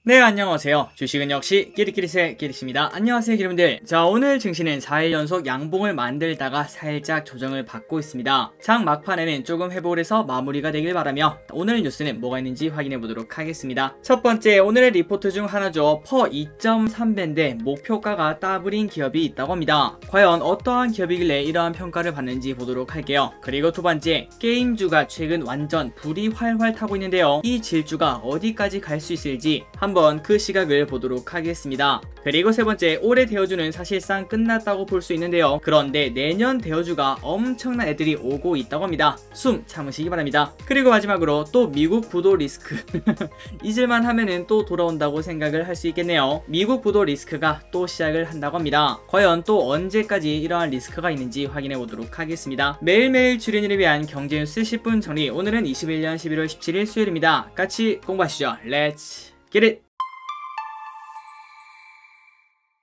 네, 안녕하세요. 주식은 역시 끼리끼리새 끼리씨입니다. 안녕하세요, 여러분들. 자, 오늘 증시는 4일 연속 양봉을 만들다가 살짝 조정을 받고 있습니다. 장 막판에는 조금 회복을 해서 마무리가 되길 바라며 오늘 뉴스는 뭐가 있는지 확인해 보도록 하겠습니다. 첫 번째, 오늘의 리포트 중 하나죠. 퍼 2.3배인데 목표가가 더블인 기업이 있다고 합니다. 과연 어떠한 기업이길래 이러한 평가를 받는지 보도록 할게요. 그리고 두 번째, 게임주가 최근 완전 불이 활활 타고 있는데요. 이 질주가 어디까지 갈 수 있을지 한번 그 시각을 보도록 하겠습니다. 그리고 세 번째, 올해 대여주는 사실상 끝났다고 볼 수 있는데요. 그런데 내년 대여주가 엄청난 애들이 오고 있다고 합니다. 숨 참으시기 바랍니다. 그리고 마지막으로 또 미국 부도 리스크 잊을만 하면은 또 돌아온다고 생각을 할 수 있겠네요. 미국 부도 리스크가 또 시작을 한다고 합니다. 과연 또 언제까지 이러한 리스크가 있는지 확인해 보도록 하겠습니다. 매일매일 주린이를 위한 경제뉴스 10분 정리. 오늘은 21년 11월 17일 수요일입니다. 같이 공부하시죠. Let's get it!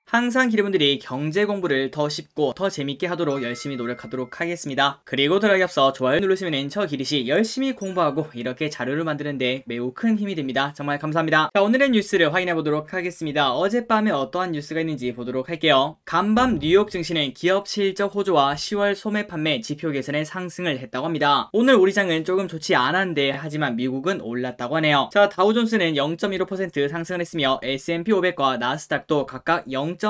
항상 기르분들이 경제 공부를 더 쉽고 더 재밌게 하도록 열심히 노력하도록 하겠습니다. 그리고 들어가기 앞서 좋아요 누르시면 저 기리시 열심히 공부하고 이렇게 자료를 만드는데 매우 큰 힘이 됩니다. 정말 감사합니다. 자, 오늘의 뉴스를 확인해 보도록 하겠습니다. 어젯밤에 어떠한 뉴스가 있는지 보도록 할게요. 간밤 뉴욕 증시는 기업 실적 호조와 10월 소매 판매 지표 개선에 상승을 했다고 합니다. 오늘 우리 장은 조금 좋지 않았는데 하지만 미국은 올랐다고 하네요. 자, 다우존스는 0.15% 상승을 했으며 S&P 500과 나스닥도 각각 0.4%,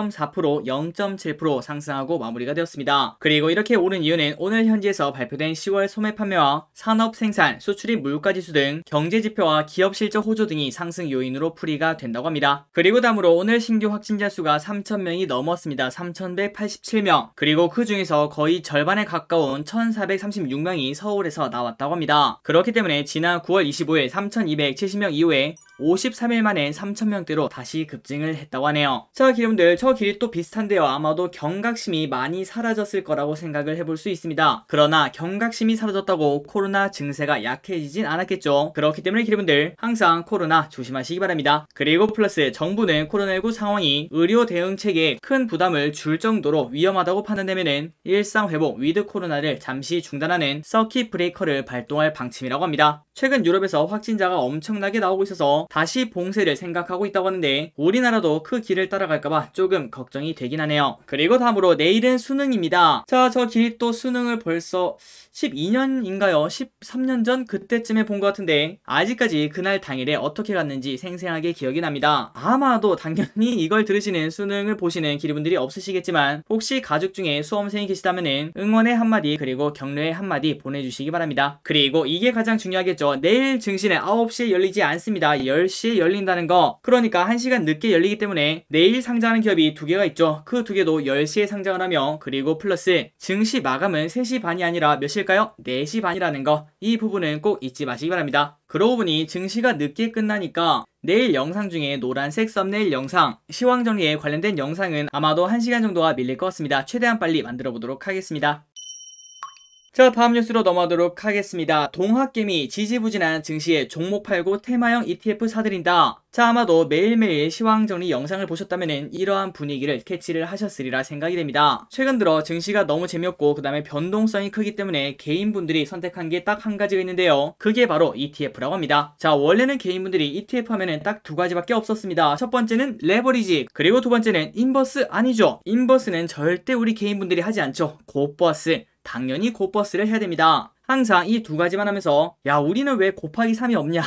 0.7% 상승하고 마무리가 되었습니다. 그리고 이렇게 오른 이유는 오늘 현지에서 발표된 10월 소매 판매와 산업 생산, 수출입 물가지수 등 경제지표와 기업 실적 호조 등이 상승 요인으로 풀이가 된다고 합니다. 그리고 다음으로 오늘 신규 확진자 수가 3,000명이 넘었습니다. 3,187명. 그리고 그 중에서 거의 절반에 가까운 1,436명이 서울에서 나왔다고 합니다. 그렇기 때문에 지난 9월 25일 3,270명 이후에 53일 만에 3,000명대로 다시 급증을 했다고 하네요. 자, 여러분들 저 길이 또 비슷한데요. 아마도 경각심이 많이 사라졌을 거라고 생각을 해볼 수 있습니다. 그러나 경각심이 사라졌다고 코로나 증세가 약해지진 않았겠죠. 그렇기 때문에 여러분들 항상 코로나 조심하시기 바랍니다. 그리고 플러스 정부는 코로나19 상황이 의료 대응 체계에 큰 부담을 줄 정도로 위험하다고 판단되면은 일상 회복 위드 코로나를 잠시 중단하는 서킷 브레이커를 발동할 방침이라고 합니다. 최근 유럽에서 확진자가 엄청나게 나오고 있어서 다시 봉쇄를 생각하고 있다고 하는데 우리나라도 그 길을 따라갈까봐 조금 걱정이 되긴 하네요. 그리고 다음으로 내일은 수능입니다. 자, 저 길이 또 수능을 벌써 12년인가요? 13년 전 그때쯤에 본 것 같은데 아직까지 그날 당일에 어떻게 갔는지 생생하게 기억이 납니다. 아마도 당연히 이걸 들으시는 수능을 보시는 기리분들이 없으시겠지만 혹시 가족 중에 수험생이 계시다면 응원의 한마디 그리고 격려의 한마디 보내주시기 바랍니다. 그리고 이게 가장 중요하겠죠. 내일 증시는 9시에 열리지 않습니다. 10시에 열린다는 거. 그러니까 1시간 늦게 열리기 때문에 내일 상장하는 기업이 2개가 있죠. 그 2개도 10시에 상장을 하며 그리고 플러스 증시 마감은 3시 반이 아니라 몇 시일까요? 4시 반이라는 거. 이 부분은 꼭 잊지 마시기 바랍니다. 그러고 보니 증시가 늦게 끝나니까 내일 영상 중에 노란색 썸네일 영상 시황정리에 관련된 영상은 아마도 1시간 정도가 밀릴 것 같습니다. 최대한 빨리 만들어 보도록 하겠습니다. 자, 다음 뉴스로 넘어가도록 하겠습니다. 동학개미 지지부진한 증시에 종목 팔고 테마형 ETF 사들인다. 자, 아마도 매일매일 시황정리 영상을 보셨다면 이러한 분위기를 캐치를 하셨으리라 생각이 됩니다. 최근 들어 증시가 너무 재미없고 그 다음에 변동성이 크기 때문에 개인분들이 선택한 게 딱 한 가지가 있는데요. 그게 바로 ETF라고 합니다. 자, 원래는 개인분들이 ETF 하면은 딱 2가지밖에 없었습니다. 첫 번째는 레버리지, 그리고 두 번째는 인버스 아니죠. 인버스는 절대 우리 개인분들이 하지 않죠. 곱버스. 당연히 곱버스를 해야 됩니다. 항상 이 2가지만 하면서 야, 우리는 왜 곱하기 3이 없냐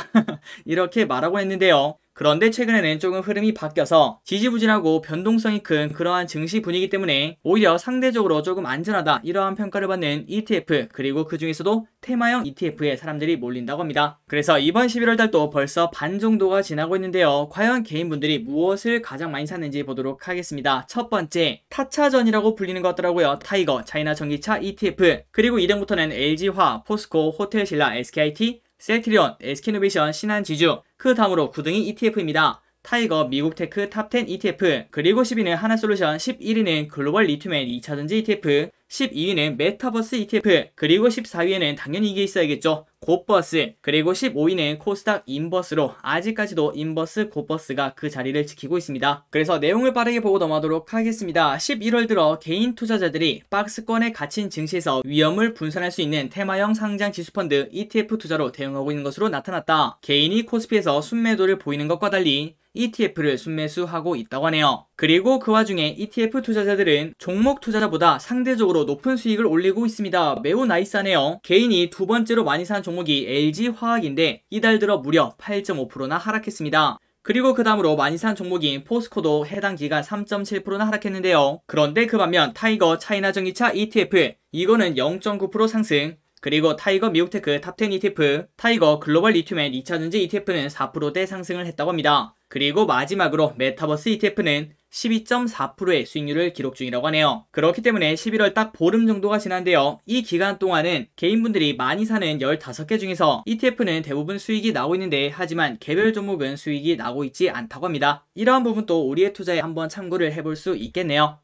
이렇게 말하고 했는데요. 그런데 최근에는 조금 흐름이 바뀌어서 지지부진하고 변동성이 큰 그러한 증시 분위기 때문에 오히려 상대적으로 조금 안전하다 이러한 평가를 받는 ETF 그리고 그 중에서도 테마형 ETF에 사람들이 몰린다고 합니다. 그래서 이번 11월 달도 벌써 반 정도가 지나고 있는데요. 과연 개인분들이 무엇을 가장 많이 샀는지 보도록 하겠습니다. 첫 번째, 타차전이라고 불리는 것 같더라고요. 타이거, 차이나 전기차 ETF. 그리고 2등부터는 LG화, 포스코, 호텔신라, SKIT, 셀트리온, SK이노베이션, 신한지주. 그 다음으로 9등이 ETF입니다. 타이거, 미국테크, 탑10 ETF. 그리고 10위는 하나솔루션, 11위는 글로벌 리튬 앤 2차전지 ETF. 12위는 메타버스 ETF, 그리고 14위에는 당연히 이게 있어야겠죠. 곱버스, 그리고 15위는 코스닥 인버스로 아직까지도 인버스 곱버스가 그 자리를 지키고 있습니다. 그래서 내용을 빠르게 보고 넘어가도록 하겠습니다. 11월 들어 개인 투자자들이 박스권에 갇힌 증시에서 위험을 분산할 수 있는 테마형 상장 지수펀드 ETF 투자로 대응하고 있는 것으로 나타났다. 개인이 코스피에서 순매도를 보이는 것과 달리 ETF를 순매수하고 있다고 하네요. 그리고 그 와중에 ETF 투자자들은 종목 투자자보다 상대적으로 높은 수익을 올리고 있습니다. 매우 나이스하네요. 개인이 두 번째로 많이 산 종목이 LG화학인데 이달 들어 무려 8.5%나 하락했습니다. 그리고 그 다음으로 많이 산 종목인 포스코도 해당 기간 3.7%나 하락했는데요. 그런데 그 반면 타이거 차이나 전기차 ETF, 이거는 0.9% 상승, 그리고 타이거 미국테크 탑10 ETF, 타이거 글로벌 리튬 앤 2차전지 ETF는 4%대 상승을 했다고 합니다. 그리고 마지막으로 메타버스 ETF는 12.4%의 수익률을 기록 중이라고 하네요. 그렇기 때문에 11월 딱 보름 정도가 지난데요. 이 기간 동안은 개인분들이 많이 사는 15개 중에서 ETF는 대부분 수익이 나고 있는데, 하지만 개별 종목은 수익이 나고 있지 않다고 합니다. 이러한 부분도 우리의 투자에 한번 참고를 해볼 수 있겠네요.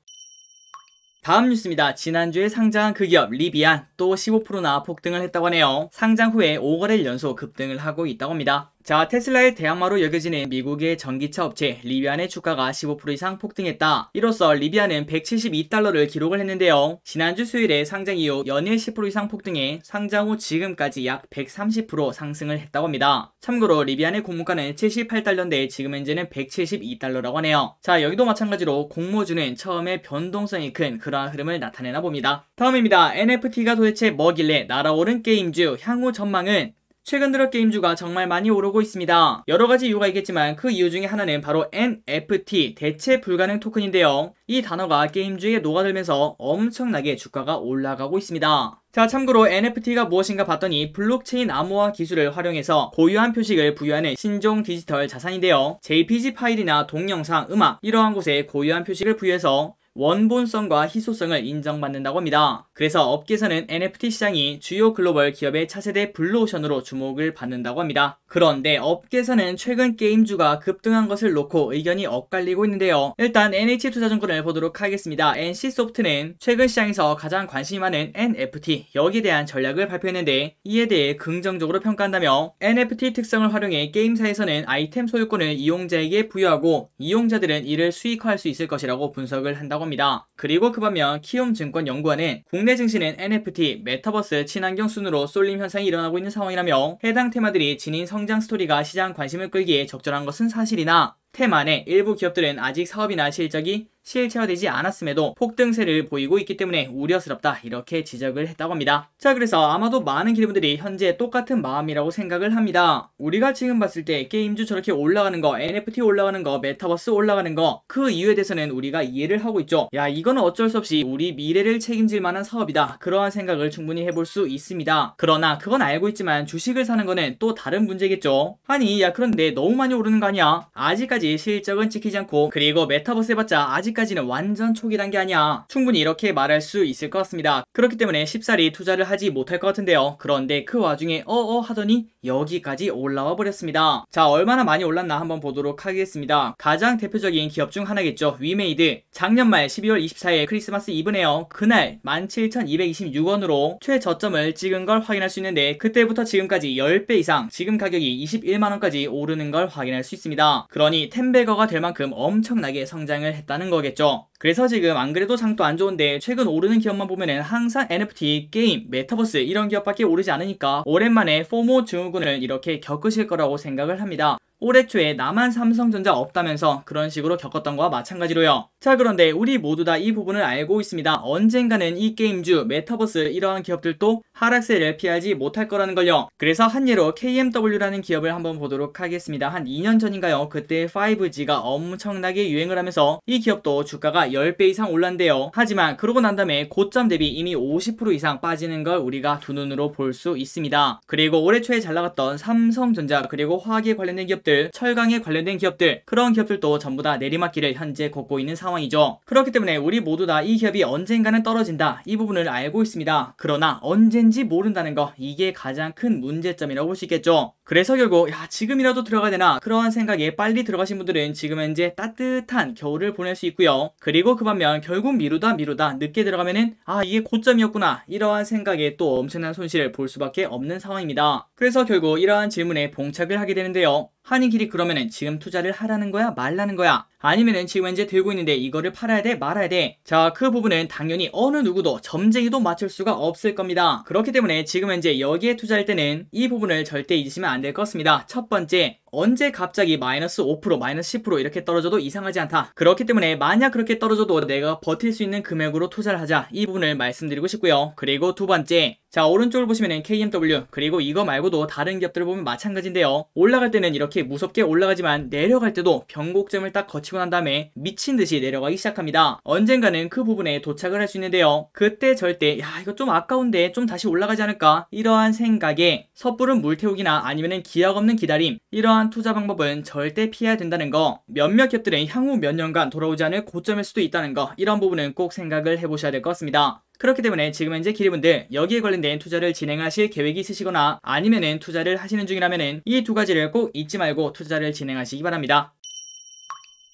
다음 뉴스입니다. 지난주에 상장한 그 기업 리비안 또 15%나 폭등을 했다고 하네요. 상장 후에 5거래일 연속 급등을 하고 있다고 합니다. 자, 테슬라의 대항마로 여겨지는 미국의 전기차 업체 리비안의 주가가 15% 이상 폭등했다. 이로써 리비안은 172달러를 기록을 했는데요. 지난주 수요일에 상장 이후 연일 10% 이상 폭등해 상장 후 지금까지 약 130% 상승을 했다고 합니다. 참고로 리비안의 공모가는 78달러인데 지금 현재는 172달러라고 하네요. 자, 여기도 마찬가지로 공모주는 처음에 변동성이 큰 그러한 흐름을 나타내나 봅니다. 다음입니다. NFT가 도대체 뭐길래 날아오른 게임주 향후 전망은? 최근 들어 게임주가 정말 많이 오르고 있습니다. 여러가지 이유가 있겠지만 그 이유 중에 하나는 바로 NFT, 대체 불가능 토큰인데요. 이 단어가 게임주에 녹아들면서 엄청나게 주가가 올라가고 있습니다. 자, 참고로 NFT가 무엇인가 봤더니 블록체인 암호화 기술을 활용해서 고유한 표식을 부여하는 신종 디지털 자산인데요. JPG 파일이나 동영상, 음악 이러한 곳에 고유한 표식을 부여해서 원본성과 희소성을 인정받는다고 합니다. 그래서 업계에서는 NFT 시장이 주요 글로벌 기업의 차세대 블루오션으로 주목을 받는다고 합니다. 그런데 업계에서는 최근 게임주가 급등한 것을 놓고 의견이 엇갈리고 있는데요. 일단 NH투자증권을 보도록 하겠습니다. NC소프트는 최근 시장에서 가장 관심이 많은 NFT, 여기에 대한 전략을 발표했는데 이에 대해 긍정적으로 평가한다며 NFT 특성을 활용해 게임사에서는 아이템 소유권을 이용자에게 부여하고 이용자들은 이를 수익화할 수 있을 것이라고 분석을 한다고 합니다. 그리고 그 반면 키움증권연구원은 국내 증시는 NFT, 메타버스, 친환경 순으로 쏠림 현상이 일어나고 있는 상황이라며 해당 테마들이 지닌 성장 스토리가 시장 관심을 끌기에 적절한 것은 사실이나 테마 내 일부 기업들은 아직 사업이나 실적이 실체화되지 않았음에도 폭등세를 보이고 있기 때문에 우려스럽다, 이렇게 지적을 했다고 합니다. 자, 그래서 아마도 많은 기업들이 현재 똑같은 마음이라고 생각을 합니다. 우리가 지금 봤을 때 게임주 저렇게 올라가는 거, NFT 올라가는 거, 메타버스 올라가는 거, 그 이유에 대해서는 우리가 이해를 하고 있죠. 야, 이거는 어쩔 수 없이 우리 미래를 책임질 만한 사업이다, 그러한 생각을 충분히 해볼 수 있습니다. 그러나 그건 알고 있지만 주식을 사는 거는 또 다른 문제겠죠. 아니, 야, 그런데 너무 많이 오르는 거 아니야? 아직까지 실적은 찍히지 않고, 그리고 메타버스 해봤자 아직까지는 완전 초기 단계 아니야. 충분히 이렇게 말할 수 있을 것 같습니다. 그렇기 때문에 쉽사리 투자를 하지 못할 것 같은데요. 그런데 그 와중에 하더니 여기까지 올라와 버렸습니다. 자, 얼마나 많이 올랐나 한번 보도록 하겠습니다. 가장 대표적인 기업 중 하나겠죠. 위메이드. 작년 말 12월 24일 크리스마스 이브네요. 그날 17,226원으로 최저점을 찍은 걸 확인할 수 있는데, 그때부터 지금까지 10배 이상, 지금 가격이 21만원까지 오르는 걸 확인할 수 있습니다. 그러니 10배거가 될 만큼 엄청나게 성장을 했다는 거겠죠. 그래서 지금 안 그래도 장도 안 좋은데 최근 오르는 기업만 보면은 항상 NFT, 게임, 메타버스 이런 기업밖에 오르지 않으니까 오랜만에 포모 증후군을 이렇게 겪으실 거라고 생각을 합니다. 올해 초에 나만 삼성전자 없다면서 그런 식으로 겪었던 거와 마찬가지로요. 자, 그런데 우리 모두 다 이 부분을 알고 있습니다. 언젠가는 이 게임주, 메타버스 이러한 기업들도 하락세를 피하지 못할 거라는 걸요. 그래서 한 예로 KMW라는 기업을 한번 보도록 하겠습니다. 한 2년 전인가요? 그때 5G가 엄청나게 유행을 하면서 이 기업도 주가가 10배 이상 올랐는데요. 하지만 그러고 난 다음에 고점 대비 이미 50% 이상 빠지는 걸 우리가 두 눈으로 볼 수 있습니다. 그리고 올해 초에 잘 나갔던 삼성전자, 그리고 화학에 관련된 기업들, 철강에 관련된 기업들, 그런 기업들도 전부 다 내리막길을 현재 걷고 있는 상황이죠. 그렇기 때문에 우리 모두 다 이 기업이 언젠가는 떨어진다, 이 부분을 알고 있습니다. 그러나 언젠지 모른다는 거, 이게 가장 큰 문제점이라고 볼 수 있겠죠. 그래서 결국 지금이라도 들어가야 되나, 그러한 생각에 빨리 들어가신 분들은 지금 현재 따뜻한 겨울을 보낼 수 있고요. 그리고 그리고 그 반면 결국 미루다 늦게 들어가면은 이게 고점이었구나 이러한 생각에 또 엄청난 손실을 볼 수밖에 없는 상황입니다. 그래서 결국 이러한 질문에 봉착을 하게 되는데요. 한인길이 그러면은 지금 투자를 하라는 거야 말라는 거야? 아니면은 지금 현재 들고 있는데 이거를 팔아야 돼 말아야 돼? 자, 그 부분은 당연히 어느 누구도 점쟁이도 맞출 수가 없을 겁니다. 그렇기 때문에 지금 현재 여기에 투자할 때는 이 부분을 절대 잊으시면 안 될 것 같습니다. 첫 번째, 언제 갑자기 마이너스 5%, 마이너스 10% 이렇게 떨어져도 이상하지 않다. 그렇기 때문에 만약 그렇게 떨어져도 내가 버틸 수 있는 금액으로 투자를 하자. 이 부분을 말씀드리고 싶고요. 그리고 두 번째, 자, 오른쪽을 보시면은 KMW, 그리고 이거 말고도 다른 기업들을 보면 마찬가지인데요. 올라갈 때는 이렇게 무섭게 올라가지만 내려갈 때도 변곡점을 딱 거치고 난 다음에 미친 듯이 내려가기 시작합니다. 언젠가는 그 부분에 도착을 할 수 있는데요. 그때 절대 이거 좀 아까운데 좀 다시 올라가지 않을까? 이러한 생각에 섣부른 물태우기나 아니면은 기약 없는 기다림, 이러한 투자 방법은 절대 피해야 된다는 거. 몇몇 기업들은 향후 몇 년간 돌아오지 않을 고점일 수도 있다는 거. 이런 부분은 꼭 생각을 해보셔야 될 것 같습니다. 그렇기 때문에 지금 현재 기리분들 여기에 관련된 투자를 진행하실 계획이 있으시거나 아니면은 투자를 하시는 중이라면은 이 두 가지를 꼭 잊지 말고 투자를 진행하시기 바랍니다.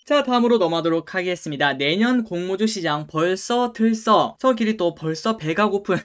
자, 다음으로 넘어가도록 하겠습니다. 내년 공모주 시장 벌써 들썩. 저 길이 또 벌써 배가 고픈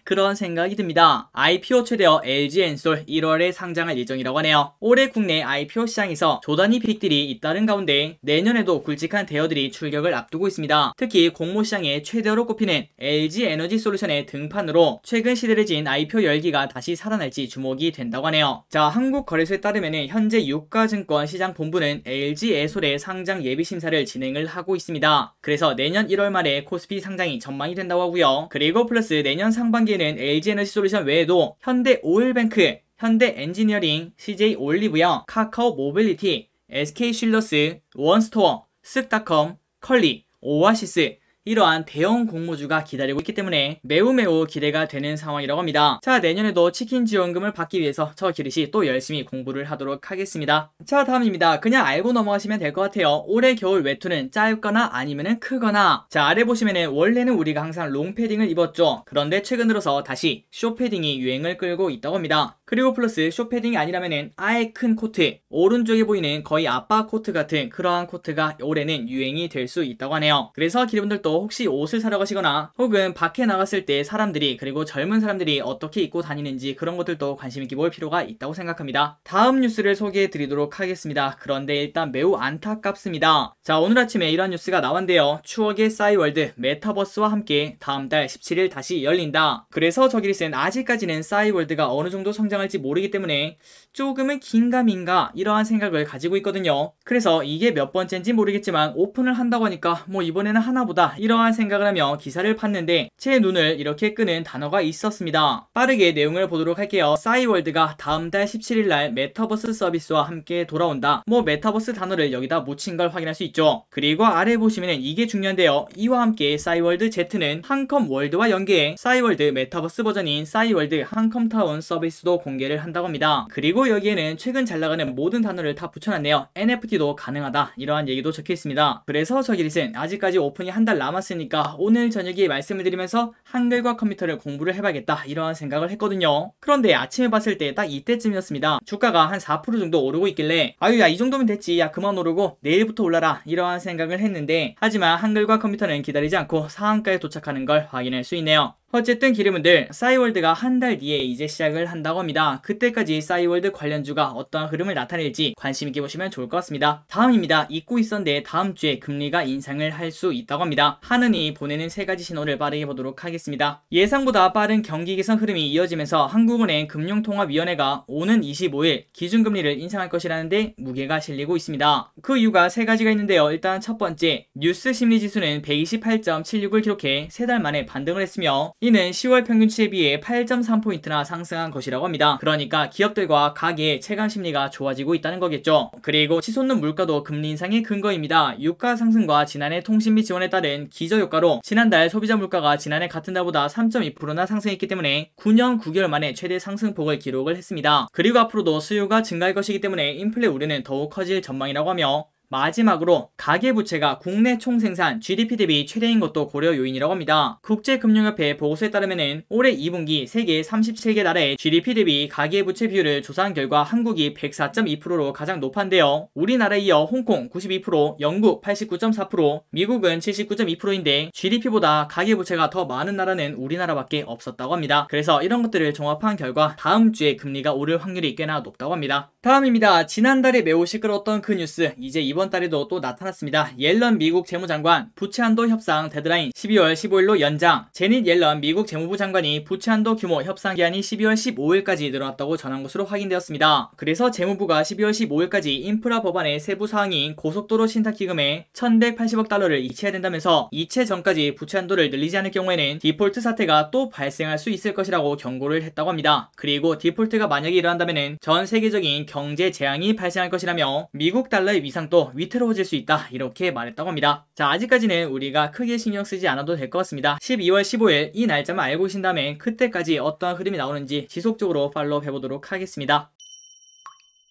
그런 생각이 듭니다. IPO 최대어 LG엔솔 1월에 상장할 예정이라고 하네요. 올해 국내 IPO 시장에서 조단위 픽들이 잇따른 가운데 내년에도 굵직한 대어들이 출격을 앞두고 있습니다. 특히 공모 시장의 최대어로 꼽히는 LG에너지솔루션의 등판으로 최근 시들해진 IPO 열기가 다시 살아날지 주목이 된다고 하네요. 자, 한국거래소에 따르면 현재 유가증권 시장본부는 LG에솔의 상장 예비 심사를 진행을 하고 있습니다. 그래서 내년 1월 말에 코스피 상장이 전망이 된다고 하고요. 그리고 플러스 내년 상반기에는 LG에너지솔루션 외에도 현대오일뱅크, 현대엔지니어링, CJ올리브영, 카카오모빌리티, SK쉴러스, 원스토어, 쓱닷컴, 컬리, 오아시스, 이러한 대형 공모주가 기다리고 있기 때문에 매우 기대가 되는 상황이라고 합니다. 자, 내년에도 치킨 지원금을 받기 위해서 저 기릿이 또 열심히 공부를 하도록 하겠습니다. 자, 다음입니다. 그냥 알고 넘어가시면 될 것 같아요. 올해 겨울 외투는 짧거나 아니면은 크거나. 자, 아래 보시면은 원래는 우리가 항상 롱패딩을 입었죠. 그런데 최근 들어서 다시 숏패딩이 유행을 끌고 있다고 합니다. 그리고 플러스 숏패딩이 아니라면은 아예 큰 코트, 오른쪽에 보이는 거의 아빠 코트 같은 그러한 코트가 올해는 유행이 될 수 있다고 하네요. 그래서 기분들도 혹시 옷을 사러 가시거나 혹은 밖에 나갔을 때 사람들이, 그리고 젊은 사람들이 어떻게 입고 다니는지 그런 것들도 관심 있게 볼 필요가 있다고 생각합니다. 다음 뉴스를 소개해 드리도록 하겠습니다. 그런데 일단 매우 안타깝습니다. 자, 오늘 아침에 이런 뉴스가 나왔는데요. 추억의 싸이월드 메타버스와 함께 다음 달 17일 다시 열린다. 그래서 저기리스는 아직까지는 싸이월드가 어느 정도 성장할지 모르기 때문에 조금은 긴가민가 이러한 생각을 가지고 있거든요. 그래서 이게 몇 번째인지 모르겠지만 오픈을 한다고 하니까 뭐 이번에는 하나보다 이러한 생각을 하며 기사를 팠는데 제 눈을 이렇게 끄는 단어가 있었습니다. 빠르게 내용을 보도록 할게요. 싸이월드가 다음 달 17일날 메타버스 서비스와 함께 돌아온다. 뭐 메타버스 단어를 여기다 묻힌 걸 확인할 수 있죠. 그리고 아래 보시면 이게 중요한데요. 이와 함께 싸이월드 Z는 한컴월드와 연계해 싸이월드 메타버스 버전인 싸이월드 한컴타운 서비스도 공개를 한다고 합니다. 그리고 여기에는 최근 잘 나가는 모든 단어를 다 붙여놨네요. NFT도 가능하다 이러한 얘기도 적혀 있습니다. 그래서 저기릿은 아직까지 오픈이 한 달 남았으니까 오늘 저녁에 말씀을 드리면서 한글과 컴퓨터를 공부를 해봐야겠다 이러한 생각을 했거든요. 그런데 아침에 봤을 때 딱 이때쯤이었습니다. 주가가 한 4% 정도 오르고 있길래 아유 야 이 정도면 됐지, 야 그만 오르고 내일부터 올라라 이러한 생각을 했는데, 하지만 한글과 컴퓨터는 기다리지 않고 상한가에 도착하는 걸 확인할 수 있네요. 어쨌든 기름분들, 싸이월드가 한 달 뒤에 이제 시작을 한다고 합니다. 그때까지 싸이월드 관련주가 어떠한 흐름을 나타낼지 관심있게 보시면 좋을 것 같습니다. 다음입니다. 잊고 있었는데 다음 주에 금리가 인상을 할 수 있다고 합니다. 하느니 보내는 세 가지 신호를 빠르게 보도록 하겠습니다. 예상보다 빠른 경기 개선 흐름이 이어지면서 한국은행 금융통화위원회가 오는 25일 기준금리를 인상할 것이라는데 무게가 실리고 있습니다. 그 이유가 세 가지가 있는데요. 일단 첫 번째, 뉴스 심리지수는 128.76을 기록해 3달 만에 반등을 했으며 이는 10월 평균치에 비해 8.3포인트나 상승한 것이라고 합니다. 그러니까 기업들과 가계의 체감 심리가 좋아지고 있다는 거겠죠. 그리고 치솟는 물가도 금리 인상의 근거입니다. 유가 상승과 지난해 통신비 지원에 따른 기저효과로 지난달 소비자 물가가 지난해 같은 달보다 3.2%나 상승했기 때문에 9년 9개월 만에 최대 상승폭을 기록을 했습니다. 그리고 앞으로도 수요가 증가할 것이기 때문에 인플레 우려는 더욱 커질 전망이라고 하며 마지막으로 가계부채가 국내 총생산 GDP 대비 최대인 것도 고려 요인이라고 합니다. 국제금융협회 보고서에 따르면 올해 2분기 세계 37개 나라의 GDP 대비 가계부채 비율을 조사한 결과 한국이 104.2%로 가장 높았는데요. 우리나라에 이어 홍콩 92%, 영국 89.4%, 미국은 79.2%인데 GDP보다 가계부채가 더 많은 나라는 우리나라밖에 없었다고 합니다. 그래서 이런 것들을 종합한 결과 다음 주에 금리가 오를 확률이 꽤나 높다고 합니다. 다음입니다. 지난달에 매우 시끄러웠던 그 뉴스, 이제 이번 달에도 또 나타났습니다. 옐런 미국 재무장관 부채 한도 협상 데드라인 12월 15일로 연장. 제닛 옐런 미국 재무부 장관이 부채 한도 규모 협상 기한이 12월 15일까지 늘어났다고 전한 것으로 확인되었습니다. 그래서 재무부가 12월 15일까지 인프라 법안의 세부 사항인 고속도로 신탁 기금에 1180억 달러를 이체해야 된다면서 이체 전까지 부채 한도를 늘리지 않을 경우에는 디폴트 사태가 또 발생할 수 있을 것이라고 경고를 했다고 합니다. 그리고 디폴트가 만약에 일어난다면 전 세계적인 경제 재앙이 발생할 것이라며 미국 달러의 위상도 위태로워질 수 있다, 이렇게 말했다고 합니다. 자, 아직까지는 우리가 크게 신경 쓰지 않아도 될 것 같습니다. 12월 15일 이 날짜만 알고 계신 다음에 그때까지 어떠한 흐름이 나오는지 지속적으로 팔로우 해보도록 하겠습니다.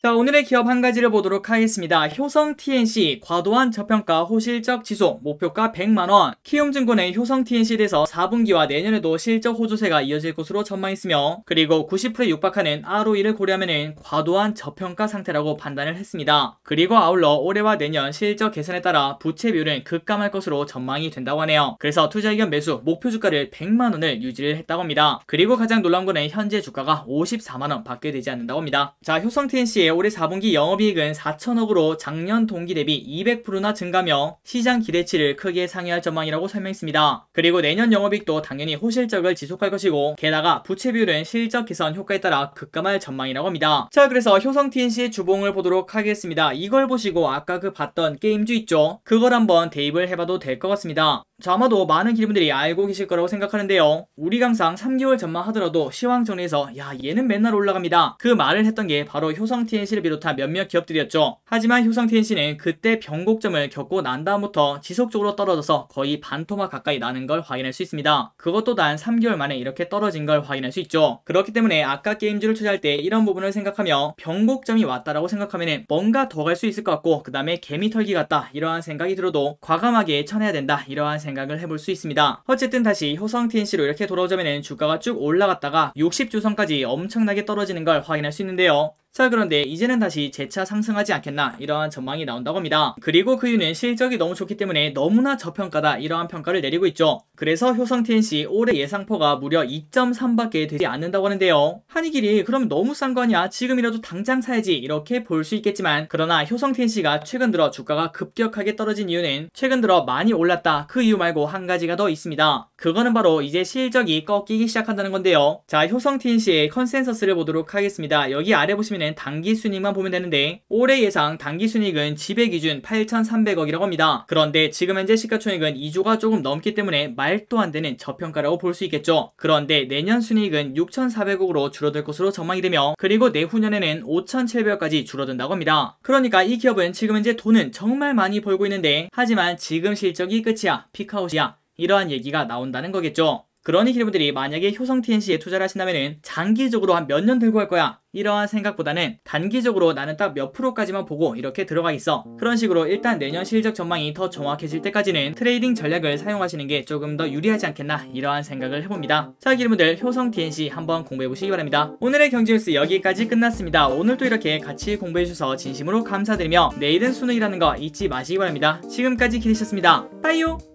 자, 오늘의 기업 한 가지를 보도록 하겠습니다. 효성 TNC 과도한 저평가 호실적 지속 목표가 100만원. 키움증권의 효성 TNC에 대해서 4분기와 내년에도 실적 호조세가 이어질 것으로 전망했으며, 그리고 90%에 육박하는 ROE를 고려하면 과도한 저평가 상태라고 판단을 했습니다. 그리고 아울러 올해와 내년 실적 개선에 따라 부채 비율은 급감할 것으로 전망이 된다고 하네요. 그래서 투자의견 매수 목표 주가를 100만원을 유지를 했다고 합니다. 그리고 가장 놀라운 거는 현재 주가가 54만원 밖에 되지 않는다고 합니다. 자, 효성 TNC의 올해 4분기 영업이익은 4천억으로 작년 동기 대비 200%나 증가하며 시장 기대치를 크게 상회할 전망이라고 설명했습니다. 그리고 내년 영업이익도 당연히 호실적을 지속할 것이고, 게다가 부채 비율은 실적 개선 효과에 따라 급감할 전망이라고 합니다. 자, 그래서 효성 TNC의 주봉을 보도록 하겠습니다. 이걸 보시고 아까 그 봤던 게임주 있죠? 그걸 한번 대입을 해봐도 될 것 같습니다. 자, 아마도 많은 기분들이 알고 계실 거라고 생각하는데요. 우리가 항상 3개월 전만 하더라도 시황 정리에서 야, 얘는 맨날 올라갑니다, 그 말을 했던 게 바로 효성 TNC를 비롯한 몇몇 기업들이었죠. 하지만 효성 TNC는 그때 변곡점을 겪고 난 다음부터 지속적으로 떨어져서 거의 반토막 가까이 나는 걸 확인할 수 있습니다. 그것도 단 3개월 만에 이렇게 떨어진 걸 확인할 수 있죠. 그렇기 때문에 아까 게임주를 투자할 때 이런 부분을 생각하며 변곡점이 왔다라고 생각하면 뭔가 더 갈 수 있을 것 같고, 그 다음에 개미 털기 같다 이러한 생각이 들어도 과감하게 쳐내야 된다, 이러한 생각을 해볼 수 있습니다. 어쨌든 다시 효성 TNC로 이렇게 돌아오자면 주가가 쭉 올라갔다가 60주선까지 엄청나게 떨어지는 걸 확인할 수 있는데요. 자, 그런데 이제는 다시 재차 상승하지 않겠나, 이러한 전망이 나온다고 합니다. 그리고 그 이유는 실적이 너무 좋기 때문에 너무나 저평가다, 이러한 평가를 내리고 있죠. 그래서 효성 TNC 올해 예상포가 무려 2.3밖에 되지 않는다고 하는데요. 한이길이 그럼 너무 싼 거 아니야, 지금이라도 당장 사야지, 이렇게 볼 수 있겠지만, 그러나 효성 TNC가 최근 들어 주가가 급격하게 떨어진 이유는 최근 들어 많이 올랐다, 그 이유 말고 한 가지가 더 있습니다. 그거는 바로 이제 실적이 꺾이기 시작한다는 건데요. 자, 효성 TNC의 컨센서스를 보도록 하겠습니다. 여기 아래 보시면 단기 순이익만 보면 되는데, 올해 예상 단기 순이익은 지배 기준 8,300억이라고 합니다. 그런데 지금 현재 시가총액은 2조가 조금 넘기 때문에 말도 안 되는 저평가라고 볼 수 있겠죠. 그런데 내년 순이익은 6,400억으로 줄어들 것으로 전망이 되며, 그리고 내후년에는 5,700억까지 줄어든다고 합니다. 그러니까 이 기업은 지금 현재 돈은 정말 많이 벌고 있는데, 하지만 지금 실적이 끝이야, 피크아웃이야, 이러한 얘기가 나온다는 거겠죠. 그러니 여러분들이 만약에 효성 TNC에 투자를 하신다면 장기적으로 한 몇 년 들고 갈 거야, 이러한 생각보다는 단기적으로 나는 딱 몇 프로까지만 보고 이렇게 들어가 있어, 그런 식으로 일단 내년 실적 전망이 더 정확해질 때까지는 트레이딩 전략을 사용하시는 게 조금 더 유리하지 않겠나, 이러한 생각을 해봅니다. 자, 여러분들 효성 TNC 한번 공부해보시기 바랍니다. 오늘의 경제뉴스 여기까지 끝났습니다. 오늘도 이렇게 같이 공부해주셔서 진심으로 감사드리며 내일은 수능이라는 거 잊지 마시기 바랍니다. 지금까지 기대셨습니다. 빠이요.